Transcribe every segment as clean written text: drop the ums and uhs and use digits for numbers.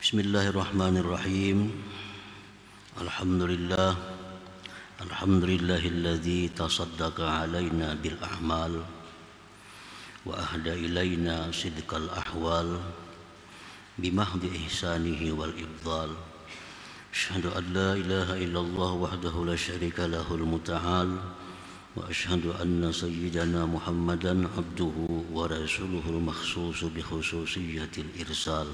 Bismillahirrahmanirrahim. Alhamdulillah. Alhamdulillahilladzi tasaddaqa alaina bil a'mal wa ahda ilaina sidqal ahwal bimahdi ihsanihi wal ibdal. Asyhadu an la ilaha illallah wahdahu la syarika lahul muta'al wa asyhadu anna sayyidana Muhammadan abduhu wa rasuluhul makhsusu bi khususiyatil irsal.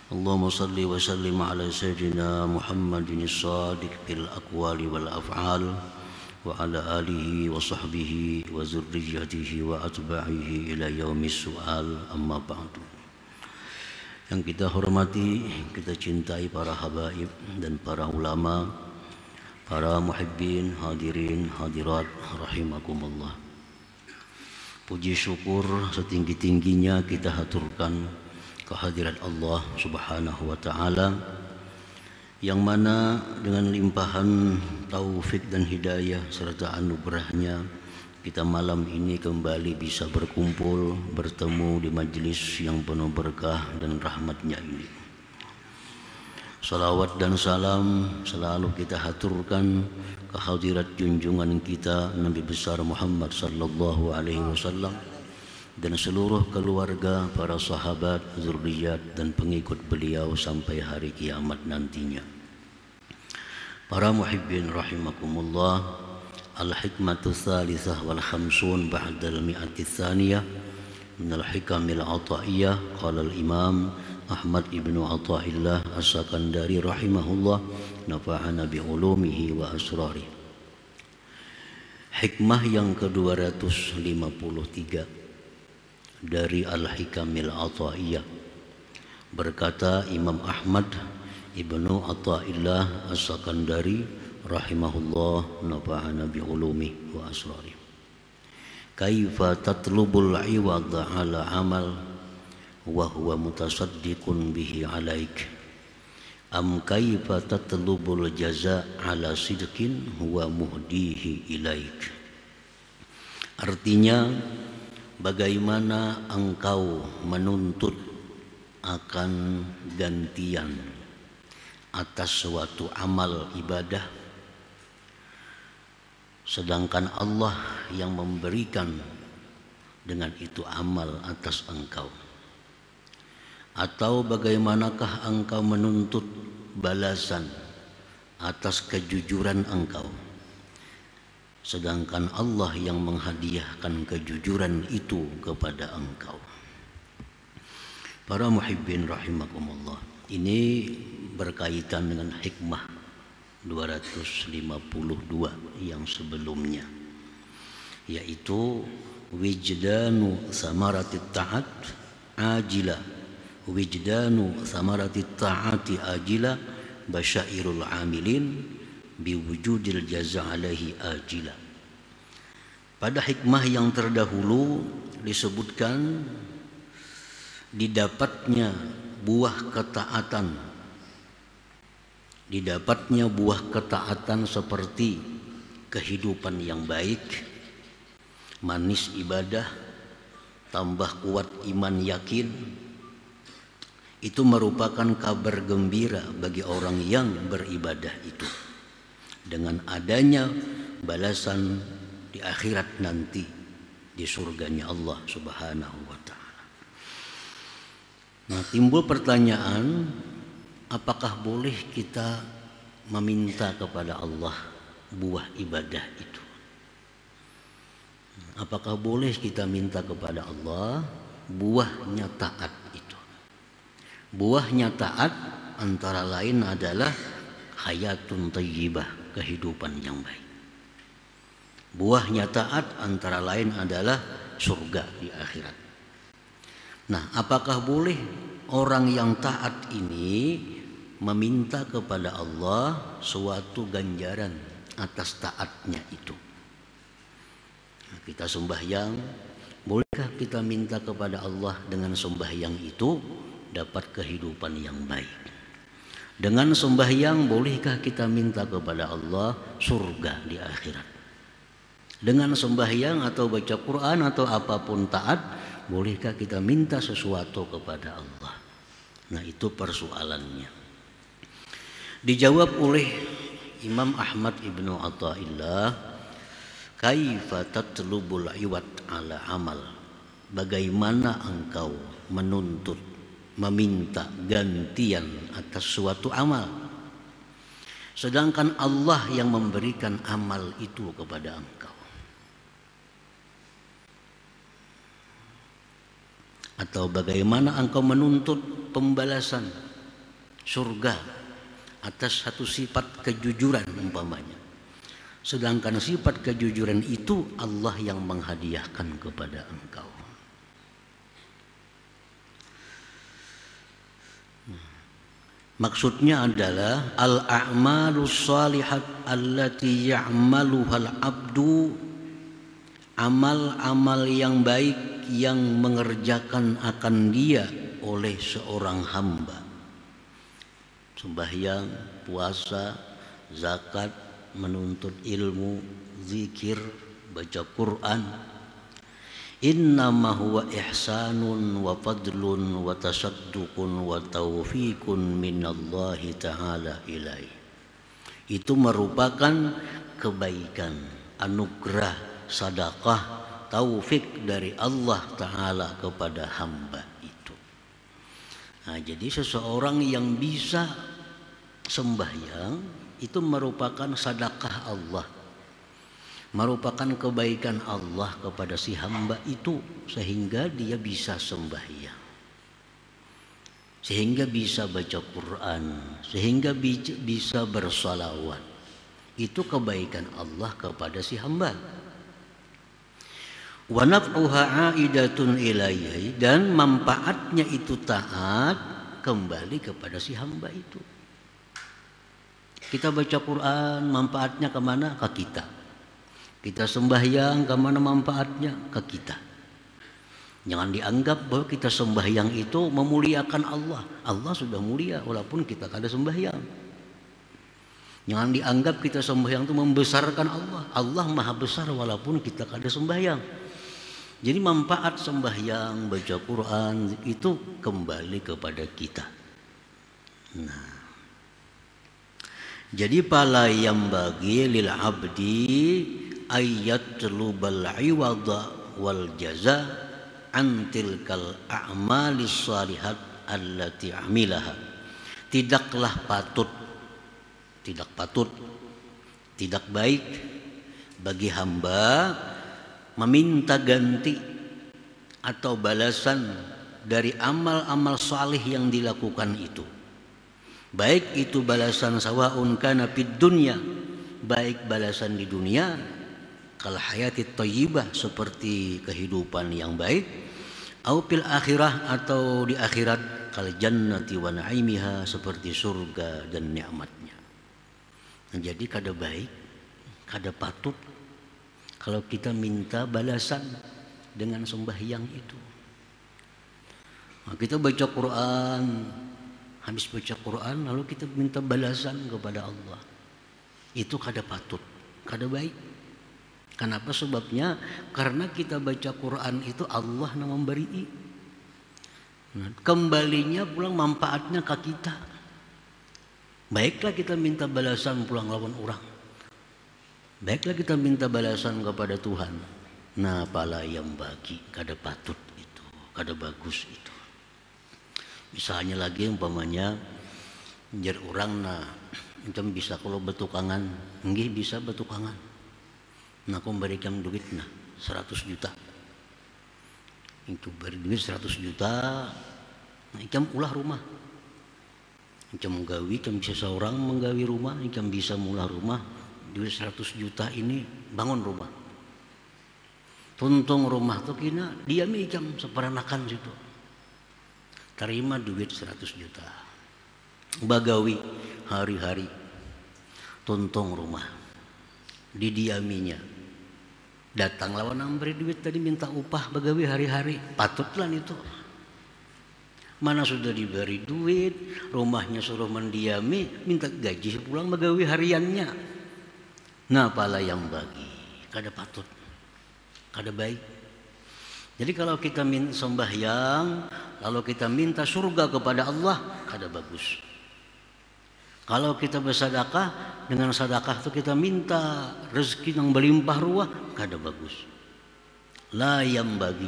Allahumma salli wa sallim ala sayyidina Muhammadin as-sadiq bil aqwali wal af'al wa ala alihi wa sahbihi wa zurriyyatihi wa atba'ihi ila yaumis su'al, amma ba'du. Yang kita hormati, kita cintai para habaib dan para ulama, para muhibbin, hadirin, hadirat rahimakumullah. Puji syukur setinggi-tingginya kita haturkan kehadirat Allah Subhanahu wa ta'ala, yang mana dengan limpahan taufik dan hidayah serta anugerahnya kita malam ini kembali bisa berkumpul, bertemu di majlis yang penuh berkah dan rahmatnya ini. Salawat dan salam selalu kita haturkan kehadirat junjungan kita Nabi besar Muhammad sallallahu alaihi wasallam dan seluruh keluarga, para sahabat, zurriyat dan pengikut beliau sampai hari kiamat nantinya. Para muhibbin rahimakumullah, al-hikmatu tsalitsah wal khamsun ba'dal mi'ati tsaniyah min al-hikamil ata'iyah. Qala al-imam Ahmad ibnu Athaillah as-Sakandari rahimahullah, nafa'ana bi ulumihi wa asrarih. Hikmah yang ke-253 dari Al-Hikamil Athaiyah, berkata Imam Ahmad ibnu Athaillah as-Sakandari rahimahullah, nafa'ana bi ulumihi wa asrarih. Kaifa tatlubul iwad ala amal wa huwa mutasaddiqun bihi alaik, am kaifa tatlubul jaza ala sidqin huwa muhdihi ilaik. Artinya, bagaimana engkau menuntut akan gantian atas suatu amal ibadah, sedangkan Allah yang memberikan dengan itu amal atas engkau? Atau bagaimanakah engkau menuntut balasan atas kejujuran engkau, sedangkan Allah yang menghadiahkan kejujuran itu kepada engkau? Para muhibbin rahimakumullah, ini berkaitan dengan hikmah 252 yang sebelumnya, yaitu wijdanu samaratit ta'at ajila, wijdanu samaratit ta'ati ajila basyairul amilin biwujudil jaza alaihi ajila. Pada hikmah yang terdahulu disebutkan didapatnya buah ketaatan seperti kehidupan yang baik, manis ibadah, tambah kuat iman yakin. Itu merupakan kabar gembira bagi orang yang beribadah itu, dengan adanya balasan di akhirat nanti di surganya Allah Subhanahu wa ta'ala. Nah, timbul pertanyaan, apakah boleh kita meminta kepada Allah buah ibadah itu? Apakah boleh kita minta kepada Allah buahnya taat itu? Buahnya taat antara lain adalah hayatun thayyibah, kehidupan yang baik. Buahnya taat antara lain adalah surga di akhirat. Nah, apakah boleh orang yang taat ini meminta kepada Allah suatu ganjaran atas taatnya itu? Nah, kita sembahyang, bolehkah kita minta kepada Allah dengan sembahyang itu dapat kehidupan yang baik? Dengan sembahyang bolehkah kita minta kepada Allah surga di akhirat? Dengan sembahyang atau baca Quran atau apapun taat, bolehkah kita minta sesuatu kepada Allah? Nah, itu persoalannya. Dijawab oleh Imam Ahmad Ibnu Athaillah, kaifa tatlubul iwat ala amal? Bagaimana engkau menuntut, meminta gantian atas suatu amal, sedangkan Allah yang memberikan amal itu kepada engkau? Atau bagaimana engkau menuntut pembalasan surga atas satu sifat kejujuran umpamanya, sedangkan sifat kejujuran itu Allah yang menghadiahkan kepada engkau. Maksudnya adalah al-a'malus shalihat allati ya'maluhal abdu, amal-amal yang baik yang mengerjakan akan dia oleh seorang hamba. Sembahyang, puasa, zakat, menuntut ilmu, zikir, baca Quran. Innama huwa ihsanun wa fadlun wa tasadduqun wa taufiqun minallahi ta'ala ilaih. Itu merupakan kebaikan, anugerah, sedekah, taufik dari Allah Ta'ala kepada hamba itu. Nah, jadi seseorang yang bisa sembahyang itu merupakan sedekah Allah, merupakan kebaikan Allah kepada si hamba itu, sehingga dia bisa sembahyang, sehingga bisa baca Quran, sehingga bisa bersalawat. Itu kebaikan Allah kepada si hamba. Wa naf'uha 'aidatun ilaihi, dan manfaatnya itu taat kembali kepada si hamba itu. Kita baca Quran, manfaatnya kemana? Ke kita. Kita sembahyang, kemana manfaatnya? Ke kita. Jangan dianggap bahwa kita sembahyang itu memuliakan Allah. Allah sudah mulia walaupun kita kada sembahyang. Jangan dianggap kita sembahyang itu membesarkan Allah. Allah maha besar walaupun kita kada sembahyang. Jadi manfaat sembahyang, baca Quran itu kembali kepada kita. Nah, jadi pala yang bagi lil abdi ayatlubal iwada wal jaza an tilkal a'malis shalihat allati amilaha. Tidaklah patut, tidak baik bagi hamba meminta ganti atau balasan dari amal-amal salih yang dilakukan itu. Baik itu balasan sawaun kana fid dunya, baik balasan di dunia kal hayati thayyibah, seperti kehidupan yang baik, au fil akhirah, atau di akhirat kal jannati wa naimiha, seperti surga dan nikmatnya. Nah, jadi kada baik, kada patut kalau kita minta balasan dengan sembahyang itu. Nah, kita baca Quran, habis baca Quran lalu kita minta balasan kepada Allah. Itu kada patut, kada baik. Kenapa? Sebabnya karena kita baca Quran itu Allah yang memberi. Nah, kembalinya pulang manfaatnya ke kita. Baiklah kita minta balasan pulang lawan orang. Baiklah kita minta balasan kepada Tuhan. Nah, pala yang bagi kada patut itu, kada bagus itu. Misalnya lagi umpamanya jar orang, nah macam bisa kalau betukangan, nggih bisa betukangan. Nah, aku memberikan duit 100 juta. Itu beri duit 100 juta. Nah, ikam ulah rumah. Ikam menggawi, ikam bisa seorang menggawi rumah, ikam bisa mulah rumah. Duit 100 juta ini bangun rumah. Tuntung rumah tu kina diami ikam seperanakan situ. Terima duit 100 juta. Bagawi hari-hari. Tuntung rumah. Didiaminya. Datang lawan memberi duit tadi minta upah bagawi hari-hari. Patutlah itu. Mana sudah diberi duit, rumahnya suruh mendiami, minta gaji pulang bagawi hariannya. Nah, pala yang bagi kada patut, kada baik. Jadi kalau kita sembahyang, lalu kita minta surga kepada Allah, kada bagus. Kalau kita bersedekah, dengan sedekah itu kita minta rezeki yang berlimpah ruah, kada bagus. La yang bagi,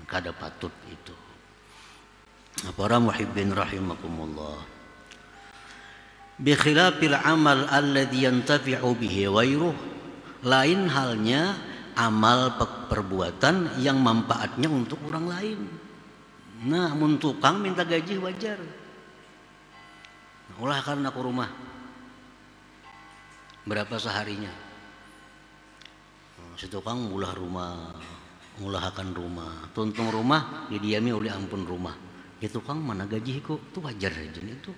kada patut itu. Para muhibbin rahimakumullah. Bi khilafil amal alladhi yantafi'u bihi ghairuh, lain halnya amal perbuatan yang manfaatnya untuk orang lain. Nah, mun tukang minta gaji wajar. Ulah karena ke rumah. Berapa seharinya? Si tukang ulah rumah, ngulahkan rumah, tuntung rumah, didiami oleh ampun rumah. Ya tukang mana gajiku? Itu wajar aja itu.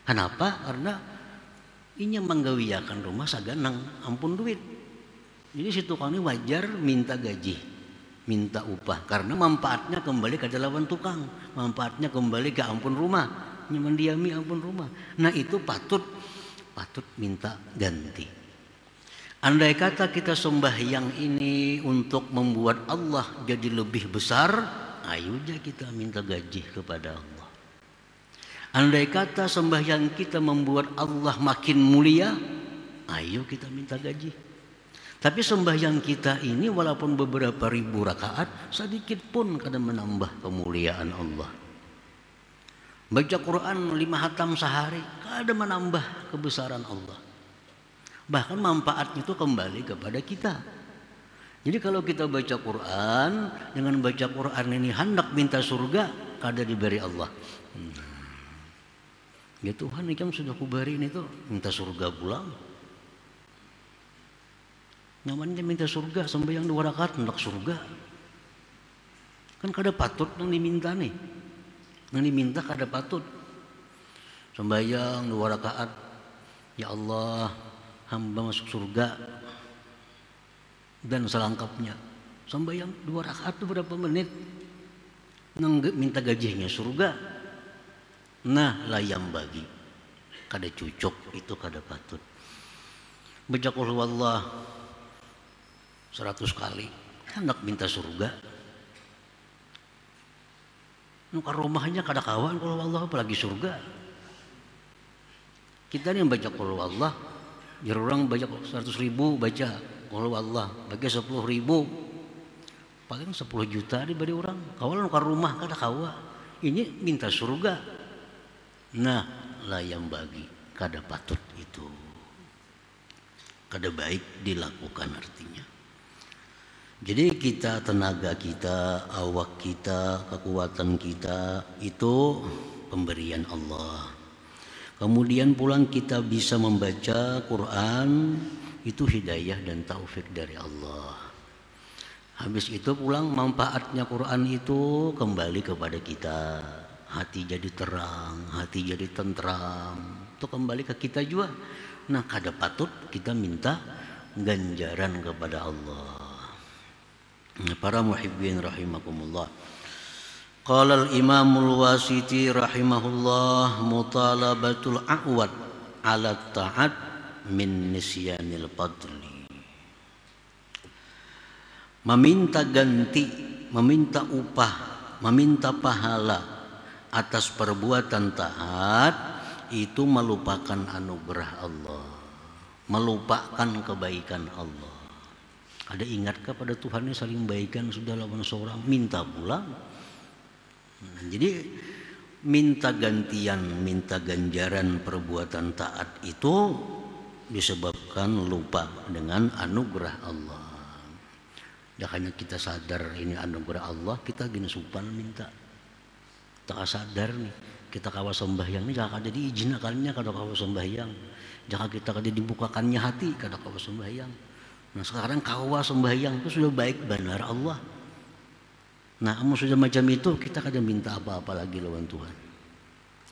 Kenapa? Karena inya menggawiakan rumah saganang ampun duit. Jadi si tukang ini wajar minta gaji, minta upah, karena manfaatnya kembali ke lawan tukang, manfaatnya kembali ke ampun rumah, mendiami ampun rumah. Nah itu patut minta ganti. Andai kata kita sembahyang ini untuk membuat Allah jadi lebih besar, ayo aja kita minta gaji kepada Allah. Andai kata sembahyang kita membuat Allah makin mulia, ayo kita minta gaji. Tapi sembahyang kita ini walaupun beberapa ribu rakaat, sedikit pun kadang menambah kemuliaan Allah. Baca Quran 5 khatam sehari, kadang menambah kebesaran Allah. Bahkan manfaatnya itu kembali kepada kita. Jadi kalau kita baca Quran, dengan baca Quran ini hendak minta surga, kada diberi Allah. Ya Tuhan, ikam sudah kubari ini tuh minta surga pulang. Namanya minta surga, sembahyang 2 rakaat hendak surga. Kan kada patut yang diminta nih. Yang diminta kada patut. Sembahyang 2 rakaat, ya Allah, hamba masuk surga. Dan selengkapnya. Sembahyang 2 rakaat itu berapa menit? Minta gajinya surga. Nah, layam bagi. Kada cucuk, itu kada patut. Baca qul huwallah 100 kali, hendak minta surga. Nuka rumahnya kada kawan kalau Allah, apalagi surga. Kita nih yang baca qul huwallah, jar orang baca 100.000 baca qul huwallah, bagi 10.000, paling 10 juta diberi orang. Kawal nuka rumah kada kawa, ini minta surga. Nah, layam bagi, kada patut itu, kada baik dilakukan artinya. Jadi kita, tenaga kita, awak kita, kekuatan kita itu pemberian Allah. Kemudian pulang kita bisa membaca Quran, itu hidayah dan taufik dari Allah. Habis itu pulang manfaatnya Quran itu kembali kepada kita. Hati jadi terang, hati jadi tentram, itu kembali ke kita juga. Nah, kada patut kita minta ganjaran kepada Allah. Para muhibbin rahimakumullah. Qala al-Imamul Wasiti rahimahullah, mutalabatul a'wad ala ta'at min nisyanil fadli. Meminta ganti, meminta upah, meminta pahala atas perbuatan taat itu melupakan anugerah Allah, melupakan kebaikan Allah. Ada ingat kepada Tuhan ini saling baikan sudah lawan seorang, minta pulang. Jadi minta gantian, minta ganjaran perbuatan taat itu disebabkan lupa dengan anugerah Allah. Makanya kita sadar ini anugerah Allah, kita gini supan minta. Tak sadar nih, kita kawa sembahyang nih jangan ada diizinkannya kada kawa sembahyang, jangan kita kada dibukakannya hati kada kawa sembahyang. Nah sekarang kawa sembahyang itu sudah baik benar Allah. Nah kamu sudah macam itu, kita kada minta apa-apa lagi lawan Tuhan.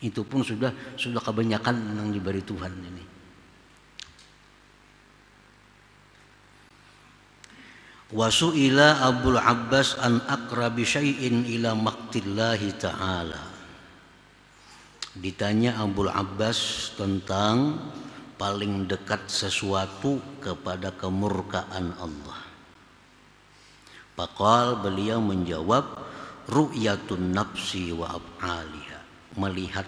Itu pun sudah kebanyakan yang diberi Tuhan ini. Wasu'ila Abul Abbas an aqrabi syai'in ila maqtillahi ta'ala. Ditanya Abul Abbas tentang paling dekat sesuatu kepada kemurkaan Allah. Faqal, beliau menjawab, ru'yatun nafsi wa af'aliha, melihat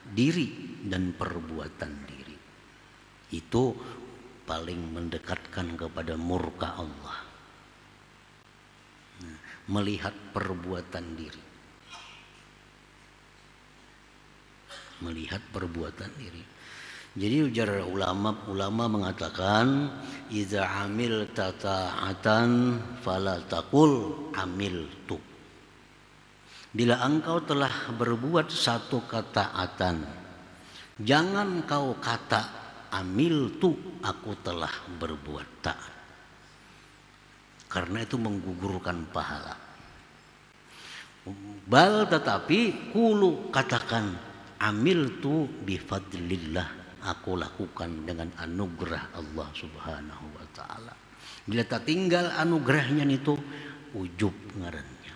diri dan perbuatan diri. Itu paling mendekatkan kepada murka Allah. Melihat perbuatan diri. Melihat perbuatan diri. Jadi ujar ulama mengatakan, idza amil ta'atan fala taqul amiltu. Bila engkau telah berbuat satu ketaatan, jangan kau kata amiltu, aku telah berbuat taat. Karena itu menggugurkan pahala. Bal, tetapi kulu, katakan amiltu bifadlillah, aku lakukan dengan anugerah Allah Subhanahu wa taala. Bila tak tinggal anugerahnya itu ujub ngarannya.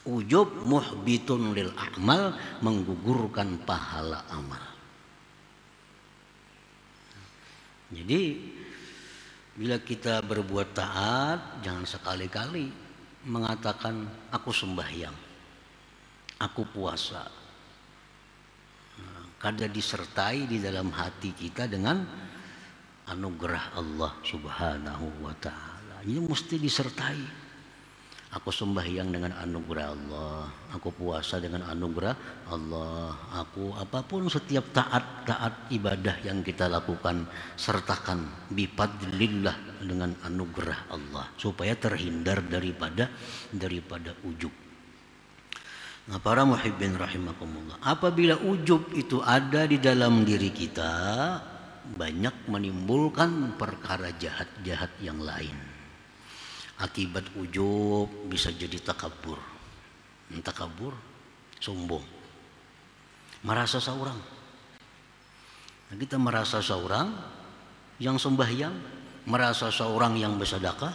Ujub muhbitun lil a'mal, menggugurkan pahala amal. Jadi bila kita berbuat taat, jangan sekali-kali mengatakan aku sembahyang, aku puasa. Kada disertai di dalam hati kita dengan anugerah Allah Subhanahu wa taala. Ini mesti disertai. Aku sembahyang dengan anugerah Allah, aku puasa dengan anugerah Allah, aku apapun setiap taat ibadah yang kita lakukan sertakan bifadlillah, dengan anugerah Allah, supaya terhindar daripada ujub. Nah, para muhibbin rahimakumullah, apabila ujub itu ada di dalam diri kita, banyak menimbulkan perkara jahat-jahat yang lain. Akibat ujub bisa jadi takabur. Takabur, sombong, merasa seorang. Nah, kita merasa seorang yang sembahyang, merasa seorang yang bersedekah,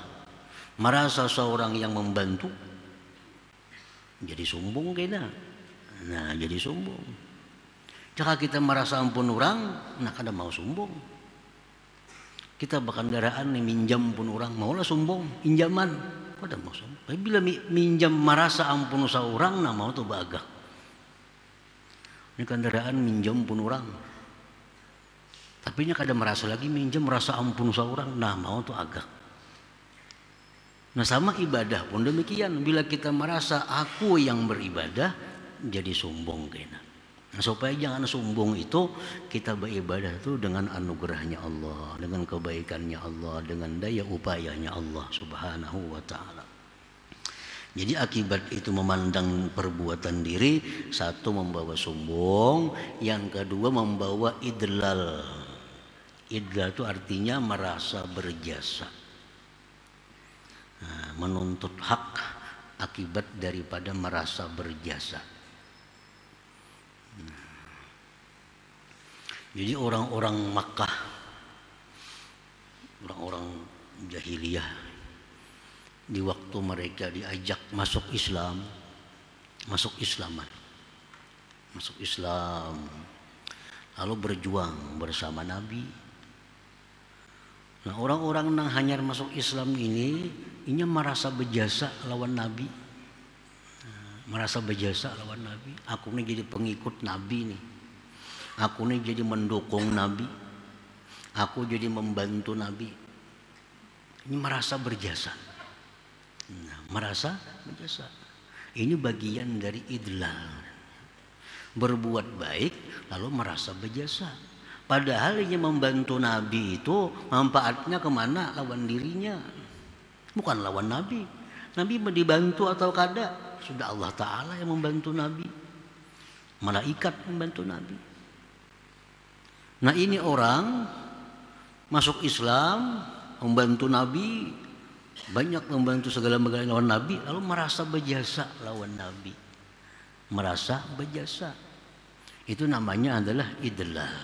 merasa seorang yang membantu, jadi sombong kita. Nah, jadi sombong. Jika kita merasa ampun orang, nah kada mau sombong. Kita berkendaraan nih, minjam pun orang, maulah sombong, pinjaman, kada mau sombong. Tapi bila minjam merasa ampun seorang, nah mau tuh bagak. Ini kendaraan minjam pun orang, tapi nya kada merasa lagi minjam, merasa ampun seorang, nah mau tuh agak. Nah, sama ibadah pun demikian. Bila kita merasa aku yang beribadah, jadi sombong kena. Nah, supaya jangan sombong itu, kita beribadah itu dengan anugerahnya Allah, dengan kebaikannya Allah, dengan daya upayanya Allah Subhanahu wa ta'ala. Jadi akibat itu memandang perbuatan diri, satu membawa sombong, yang kedua membawa idlal. Idlal itu artinya merasa berjasa, nah, menuntut hak akibat daripada merasa berjasa. Jadi orang-orang Makkah, orang-orang jahiliyah, di waktu mereka diajak masuk Islam, masuk Islam, lalu berjuang bersama Nabi. Nah, orang-orang yang hanya masuk Islam ini merasa berjasa lawan Nabi, merasa berjasa lawan Nabi. Aku ini jadi pengikut Nabi nih. Aku ini jadi mendukung Nabi, aku jadi membantu Nabi. Ini merasa berjasa. Nah, merasa berjasa. Ini bagian dari idlal. Berbuat baik lalu merasa berjasa. Padahal ini membantu Nabi itu manfaatnya kemana? Lawan dirinya, bukan lawan Nabi. Nabi dibantu atau kada, sudah Allah Ta'ala yang membantu Nabi, malaikat membantu Nabi. Nah, ini orang masuk Islam, membantu Nabi, banyak membantu segala-galanya lawan Nabi, lalu merasa berjasa lawan Nabi, merasa berjasa. Itu namanya adalah idlal.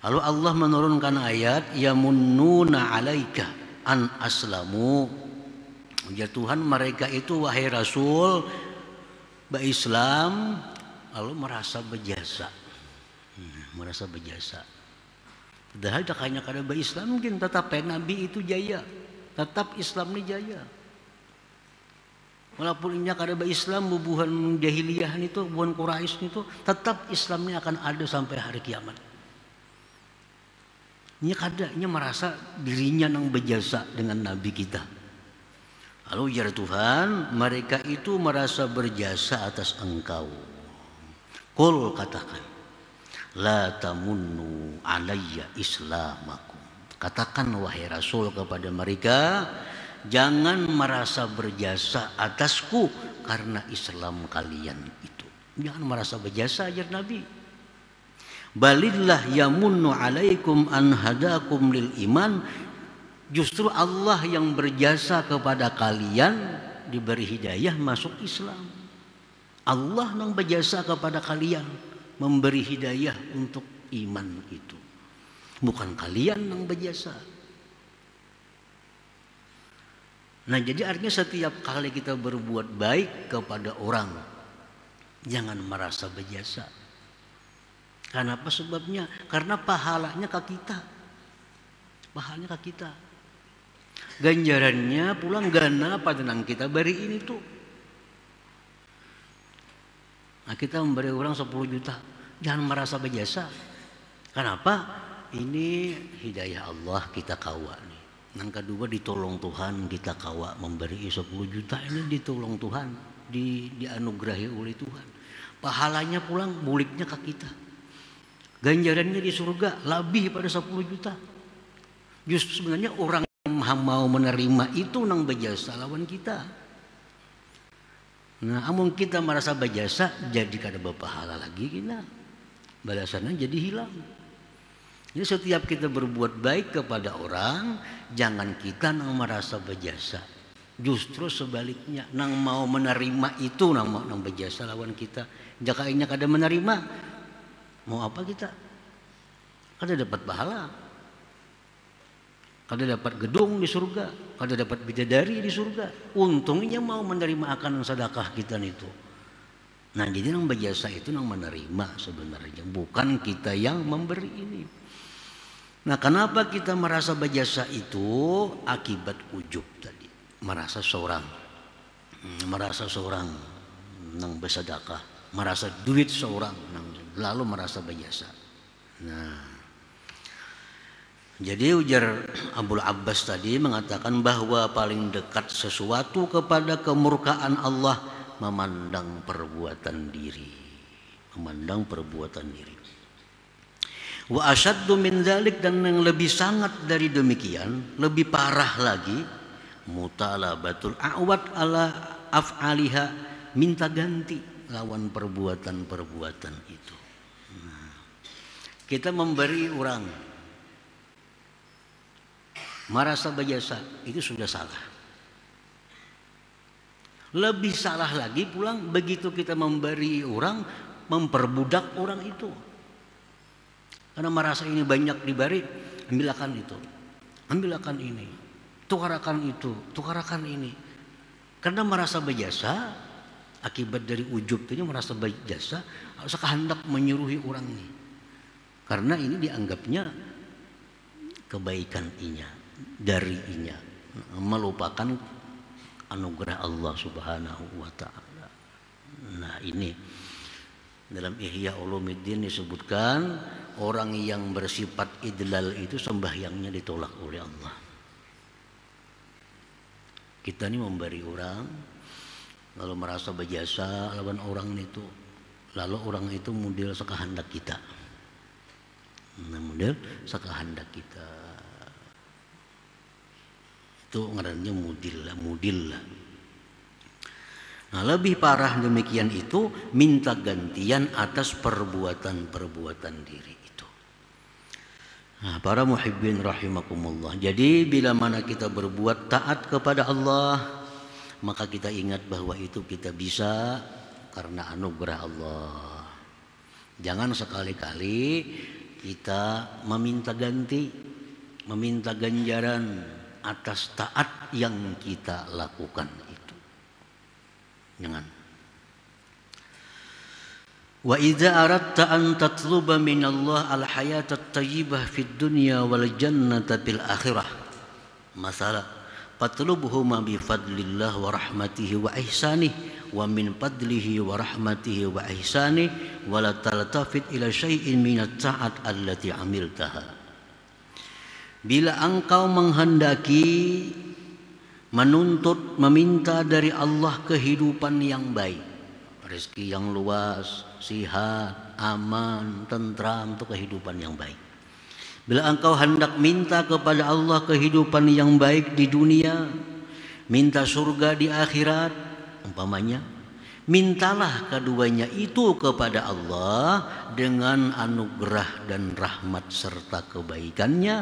Lalu Allah menurunkan ayat, yamunnuna alaika an aslamu. Ya Tuhan, mereka itu wahai Rasul Islam, lalu merasa berjasa. Merasa berjasa. Padahal hanya kada Islam mungkin tetap Nabi itu jaya, tetap Islam ini jaya. Walaupun ini kada Islam bubuhan jahiliyah itu, bubuhan Quraisy itu, tetap Islamnya akan ada sampai hari kiamat. Nya kada, nya merasa dirinya nang berjasa dengan Nabi kita. Lalu ya Tuhan, mereka itu merasa berjasa atas engkau. Qul, katakan, la tamunnu alayya islamakum. Katakan wahai Rasul kepada mereka, jangan merasa berjasa atasku karena Islam kalian itu. Jangan merasa berjasa, ajar Nabi. Balillah yamunnu alaikum an hadakum lil iman. Justru Allah yang berjasa kepada kalian diberi hidayah masuk Islam. Allah yang berjasa kepada kalian memberi hidayah untuk iman itu. Bukan kalian yang berjasa. Nah, jadi artinya setiap kali kita berbuat baik kepada orang, jangan merasa berjasa. Karena apa sebabnya? Karena pahalanya ke kita. Pahalanya ke kita. Ganjarannya pulang gana pada nang kita beri ini tuh. Nah, kita memberi orang 10 juta, jangan merasa berjasa. Kenapa? Ini hidayah Allah kita kawa nih. Yang kedua ditolong Tuhan kita kawa memberi 10 juta ini ditolong Tuhan, dianugerahi oleh Tuhan. Pahalanya pulang buliknya ke kita. Ganjarannya di surga lebih pada 10 juta. Justru sebenarnya orang yang mau menerima itu nang berjasa lawan kita. Nah, amun kita merasa berjasa jadi kada berpahala lagi kita. Balasannya jadi hilang. Jadi setiap kita berbuat baik kepada orang, jangan kita nang merasa berjasa. Justru sebaliknya, nang mau menerima itu nang berjasa lawan kita. Jika ini kada menerima, mau apa kita? Kada dapat pahala. Kada dapat gedung di surga, kada dapat bidadari di surga. Untungnya mau menerima akan sedekah kita itu. Nah, jadi nang berjasa itu nang menerima sebenarnya, bukan kita yang memberi ini. Nah, kenapa kita merasa berjasa itu? Akibat ujub tadi. Merasa seorang nang bersedekah, merasa duit seorang lalu merasa berjasa. Nah, jadi ujar Abul Abbas tadi mengatakan bahwa paling dekat sesuatu kepada kemurkaan Allah memandang perbuatan diri. Memandang perbuatan diri. Wa asyaddu min dzalik, dan yang lebih sangat dari demikian, lebih parah lagi, mutalabatul a'wad ala af'aliha, minta ganti lawan perbuatan-perbuatan itu. Nah, kita memberi orang merasa berjasa, itu sudah salah. Lebih salah lagi pulang begitu kita memberi orang, memperbudak orang itu. Karena merasa ini banyak diberi, ambilkan itu, ambilkan ini, tukarakan itu, tukarakan ini. Karena merasa berjasa, akibat dari ujub itu merasa berjasa, harus kehendak menyuruhi orang ini. Karena ini dianggapnya kebaikan inya, dari inya, melupakan anugerah Allah Subhanahu wa ta'ala. Nah, ini dalam Ihya Ulumuddin disebutkan orang yang bersifat idlal itu sembahyangnya ditolak oleh Allah. Kita ini memberi orang, lalu merasa berjasa lawan orang itu, lalu orang itu model sekehendak kita. Nah, model sekehendak kita. Itu ngarannya mudil lah. Nah, lebih parah demikian itu minta gantian atas perbuatan-perbuatan diri itu. Nah, para muhibbin rahimakumullah. Jadi bila mana kita berbuat taat kepada Allah, maka kita ingat bahwa itu kita bisa karena anugerah Allah. Jangan sekali-kali kita meminta ganti, meminta ganjaran atas taat yang kita lakukan itu. Jangan. Wa idza aradta an tatluba min Allah al-hayata at-thayyibah fid dunya wal jannata fil akhirah. Masalah Fatlubuhuma bi fadlillah wa rahmatihi wa ihsanih wa min fadlihi wa rahmatihi wa ihsanih wa la taltafit ila syai'in minat ta'at allati amiltaha. Bila engkau menghendaki menuntut, meminta dari Allah kehidupan yang baik, rezeki yang luas, sihat, aman, tentram, itu kehidupan yang baik. Bila engkau hendak minta kepada Allah kehidupan yang baik di dunia, minta surga di akhirat, umpamanya, mintalah keduanya itu kepada Allah dengan anugerah dan rahmat serta kebaikannya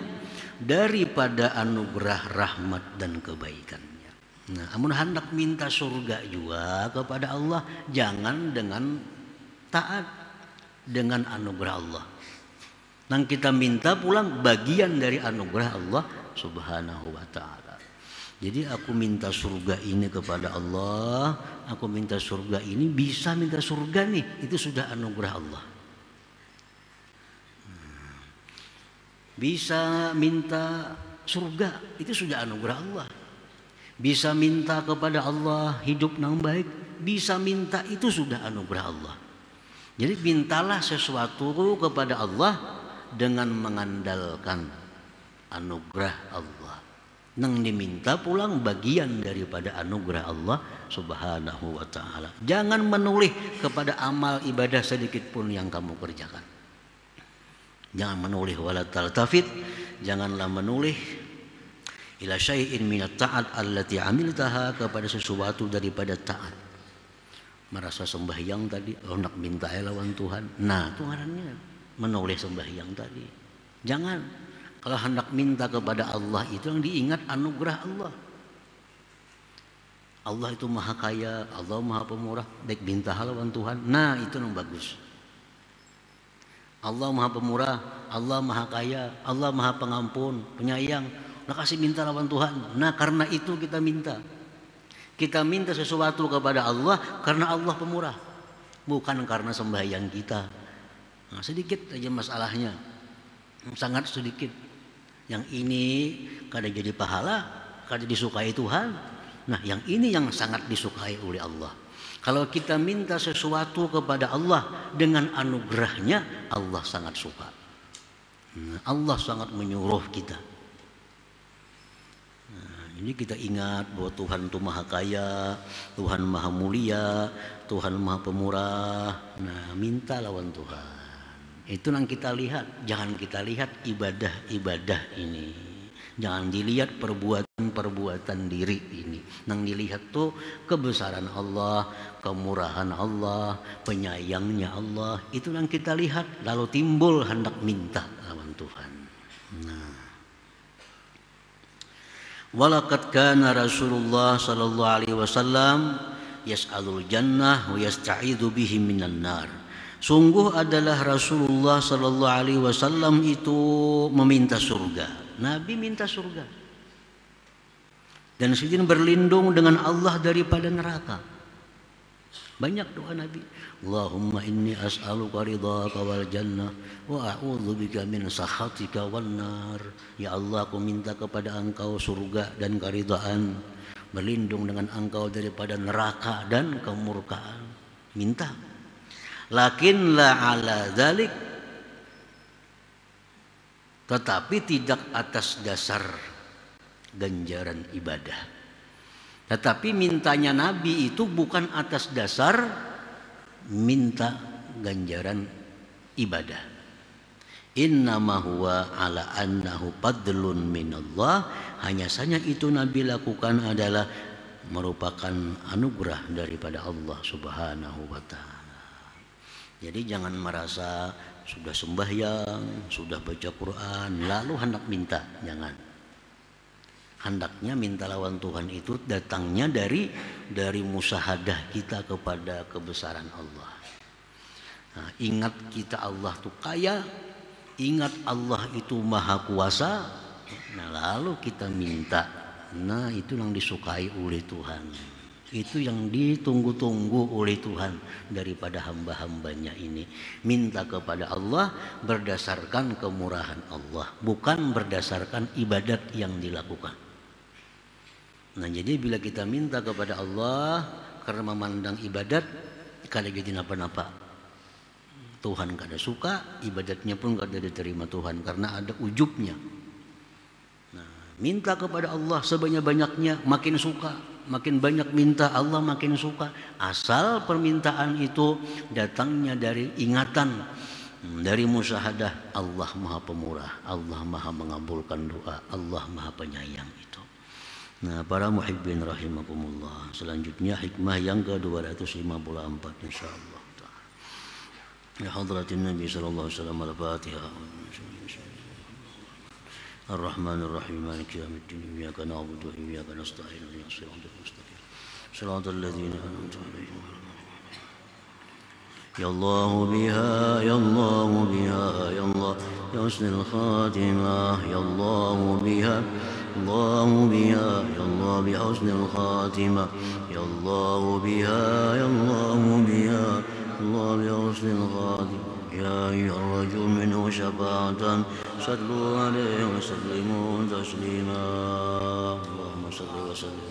daripada anugerah, rahmat dan kebaikannya. Nah, amun hendak minta surga juga kepada Allah, jangan dengan taat, dengan anugerah Allah. Nang kita minta pulang bagian dari anugerah Allah Subhanahu wa ta'ala. Jadi aku minta surga ini kepada Allah, aku minta surga ini, bisa minta surga nih, itu sudah anugerah Allah. Bisa minta surga, itu sudah anugerah Allah. Bisa minta kepada Allah hidup yang baik, bisa minta, itu sudah anugerah Allah. Jadi mintalah sesuatu kepada Allah dengan mengandalkan anugerah Allah. Nang diminta pulang bagian daripada anugerah Allah Subhanahu wa ta'ala. Jangan menoleh kepada amal ibadah sedikit pun yang kamu kerjakan. Jangan menoleh wala taltafit, janganlah menoleh ila syai'in minat ta'at allati amiltaha, kepada sesuatu daripada taat. Merasa sembahyang tadi, nak minta lawan Tuhan. Nah, Tuhannya menoleh sembahyang tadi. Jangan. Kalau hendak minta kepada Allah itu yang diingat anugerah Allah. Allah itu maha kaya, Allah maha pemurah, baik minta lawan Tuhan. Nah, itu yang bagus. Allah maha pemurah, Allah maha kaya, Allah maha pengampun, penyayang. Nah, kasih minta lawan Tuhan. Nah, karena itu kita minta. Kita minta sesuatu kepada Allah karena Allah pemurah, bukan karena sembahyang kita. Nah, sedikit aja masalahnya, sangat sedikit. Yang ini kada jadi pahala, kada disukai Tuhan. Nah, yang ini yang sangat disukai oleh Allah. Kalau kita minta sesuatu kepada Allah dengan anugerahnya, Allah sangat suka. Nah, Allah sangat menyuruh kita. Nah, ini kita ingat bahwa Tuhan itu maha kaya, Tuhan maha mulia, Tuhan maha pemurah. Nah, minta lawan Tuhan. Itu yang kita lihat, jangan kita lihat ibadah-ibadah ini. Jangan dilihat perbuatan-perbuatan diri ini. Yang dilihat tuh kebesaran Allah, kemurahan Allah, penyayangnya Allah. Itu yang kita lihat, lalu timbul hendak minta lawan Tuhan. Nah, walaqad kana Rasulullah sallallahu alaihi wasallam yas'alul jannah wa yasta'idzu bihi minan nar. Sungguh adalah Rasulullah sallallahu alaihi wasallam itu meminta surga. Nabi minta surga. Dan sedang berlindung dengan Allah daripada neraka. Banyak doa Nabi. Allahumma inni as'aluka ridhaka wal jannah wa a'udzubika min sakhatika wan nar. Ya Allah, aku minta kepada Engkau surga dan keridhaan, berlindung dengan Engkau daripada neraka dan kemurkaan. Minta. Lakin la ala dzalik, tetapi tidak atas dasar ganjaran ibadah. Tetapi mintanya Nabi itu bukan atas dasar minta ganjaran ibadah. Innama huwa ala annahu fadlun minallah. Hanya saja itu Nabi lakukan adalah merupakan anugerah daripada Allah Subhanahu wa ta'ala. Jadi jangan merasa sudah sembahyang, sudah baca Quran, lalu hendak minta. Jangan. Hendaknya minta lawan Tuhan itu datangnya dari musahadah kita kepada kebesaran Allah. Nah, ingat kita Allah itu kaya, ingat Allah itu maha kuasa. Nah, lalu kita minta. Nah, itu yang disukai oleh Tuhan. Itu yang ditunggu-tunggu oleh Tuhan daripada hamba-hambanya ini. Minta kepada Allah berdasarkan kemurahan Allah, bukan berdasarkan ibadat yang dilakukan. Nah jadi bila kita minta kepada Allah karena memandang ibadat kada jadi napa-napa, Tuhan kada suka, ibadatnya pun kada diterima Tuhan karena ada ujubnya. Nah, minta kepada Allah sebanyak-banyaknya, makin suka, makin banyak minta Allah makin suka. Asal permintaan itu datangnya dari ingatan, dari musyahadah Allah Maha Pemurah, Allah Maha mengabulkan doa, Allah Maha Penyayang itu. Nah, para muhibbin rahimakumullah. Selanjutnya hikmah yang ke-254 insyaallah. Ya hadratin Nabi sallallahu alaihi wasallam al-Fatihah. Ar-Rahmanir Rahim Maliki yaumiddin. Iyyaka na'budu wa iyyaka nasta'in. Ihdinas siratal mustaqim. Shiratal ladzina an'amta 'alaihim. Ya Allah biha, ya Allah biha, ya Allah ya husnul khatimah, ya Allah biha, Allah biha, ya Allah bi husnul khatimah, ya Allah biha, ya Allah biha, Allah bi husnul khatimah. يا أيها الرجل منه شفاعة صلوا عليه وسلموا تسليما اللهم صل وسلم